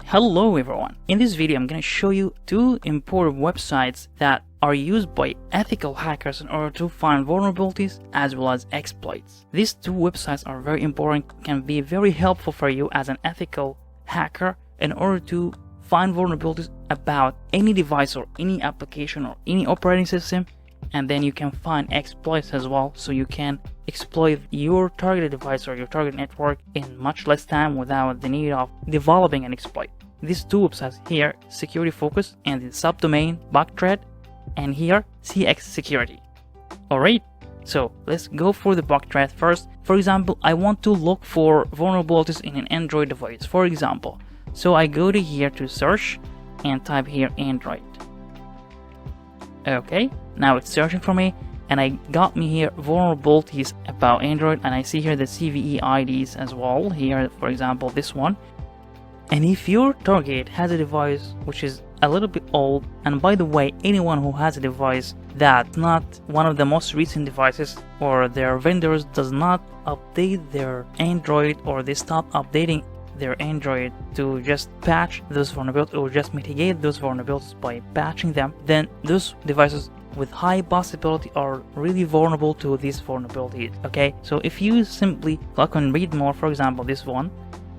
Hello everyone, in this video I'm going to show you two important websites that are used by ethical hackers in order to find vulnerabilities as well as exploits. These two websites are very important, can be very helpful for you as an ethical hacker in order to find vulnerabilities about any device or any application or any operating system, and then you can find exploits as well, so you can exploit your targeted device or your target network in much less time without the need of developing an exploit. These two websites here, Security Focus and the subdomain Bugthread, and here CX Security. Alright, so let's go for the Bugthread first. For example, I want to look for vulnerabilities in an Android device, for example. So I go to here to search and type here Android. Okay, now it's searching for me and I got me here vulnerabilities about Android, and I see here the CVE IDs as well. Here, for example, this one. And if your target has a device which is a little bit old, and by the way, anyone who has a device that's not one of the most recent devices, or their vendors does not update their Android, or they stop updating their Android to just patch those vulnerabilities or just mitigate those vulnerabilities by patching them, then those devices with high possibility are really vulnerable to these vulnerabilities. Okay, so if you simply click on read more, for example this one,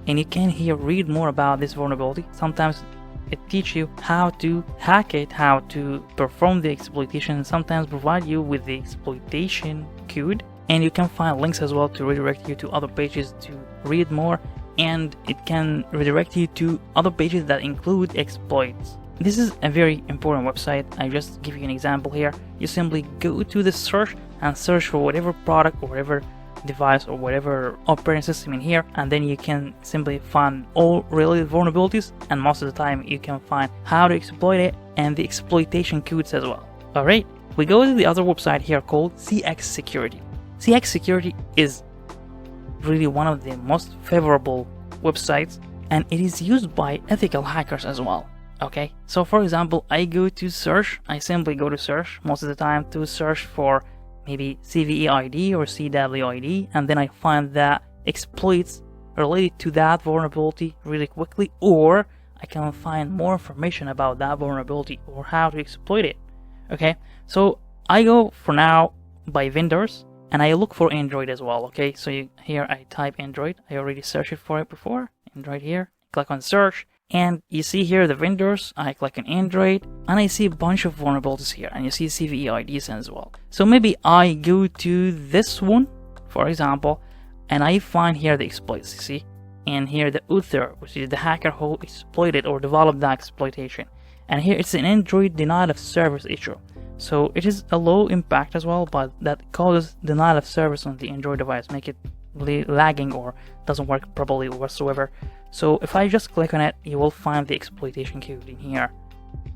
and you can here read more about this vulnerability, sometimes it teaches you how to hack it, how to perform the exploitation, and sometimes provide you with the exploitation code, and you can find links as well to redirect you to other pages to read more, and it can redirect you to other pages that include exploits. This is a very important website. I just give you an example here. You simply go to the search and search for whatever product or whatever device or whatever operating system in here, and then you can simply find all related vulnerabilities, and most of the time you can find how to exploit it and the exploitation codes as well. Alright, we go to the other website here called CX Security. CX Security is really one of the most favorable websites, and it is used by ethical hackers as well. Okay, so for example, I go to search, I simply go to search most of the time to search for maybe CVE ID or CW ID, and then I find that exploits related to that vulnerability really quickly, or I can find more information about that vulnerability or how to exploit it. Okay, so I go for now by vendors, and I look for Android as well. Okay, so here I type Android. I already searched for it before. Android here, click on search, and you see here the vendors. I click on Android and I see a bunch of vulnerabilities here, and you see CVE IDs as well. So maybe I go to this one, for example, and I find here the exploits, you see, and here the author, which is the hacker who exploited or developed that exploitation, and here it's an Android denial of service issue. So it is a low impact as well, but that causes denial of service on the Android device, make it really lagging or doesn't work properly whatsoever. So if I just click on it, you will find the exploitation code in here.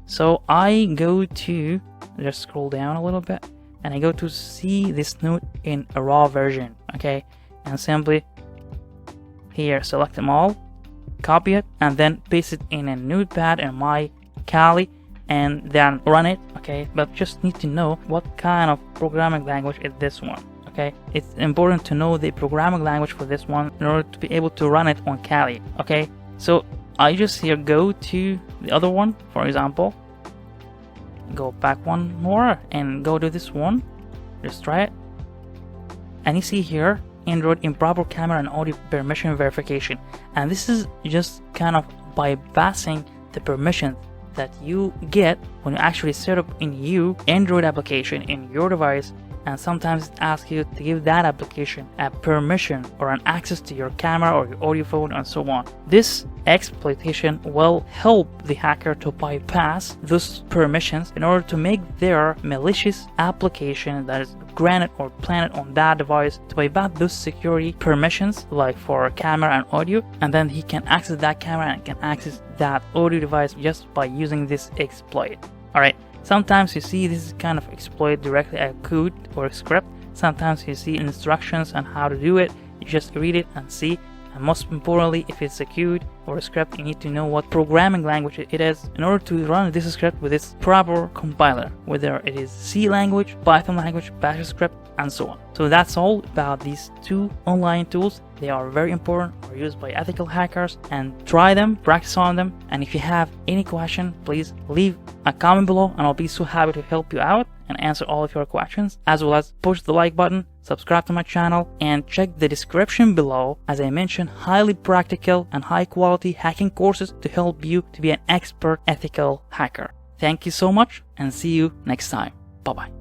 So I go to, just scroll down a little bit, and I go to see this note in a raw version, okay, and simply here select them all, copy it, and then paste it in a notepad in my Kali, and then run it. Okay, but just need to know what kind of programming language is this one. Okay, it's important to know the programming language for this one in order to be able to run it on Kali. Okay, so I just here go to the other one, for example, go back one more and go to this one, just try it, and you see here Android improper camera and audio permission verification, and this is just kind of bypassing the permission that you get when you actually set up in your Android application in your device, and sometimes it asks you to give that application a permission or an access to your camera or your audio phone and so on. This exploitation will help the hacker to bypass those permissions in order to make their malicious application that is granted or planted on that device to bypass those security permissions, like for camera and audio, and then he can access that camera and can access that audio device just by using this exploit. Alright, sometimes you see this kind of exploit directly a code or a script. Sometimes you see instructions on how to do it. You just read it and see. And most importantly, if it's a code or a script, you need to know what programming language it is in order to run this script with its proper compiler, whether it is C language, Python language, Bash script, and so on. So that's all about these two online tools. They are very important, are used by ethical hackers, and try them, practice on them. And if you have any question, please leave a comment below and I'll be so happy to help you out and answer all of your questions, as well as push the like button, subscribe to my channel, and check the description below. As I mentioned, highly practical and high quality hacking courses to help you to be an expert ethical hacker. Thank you so much and see you next time. Bye bye.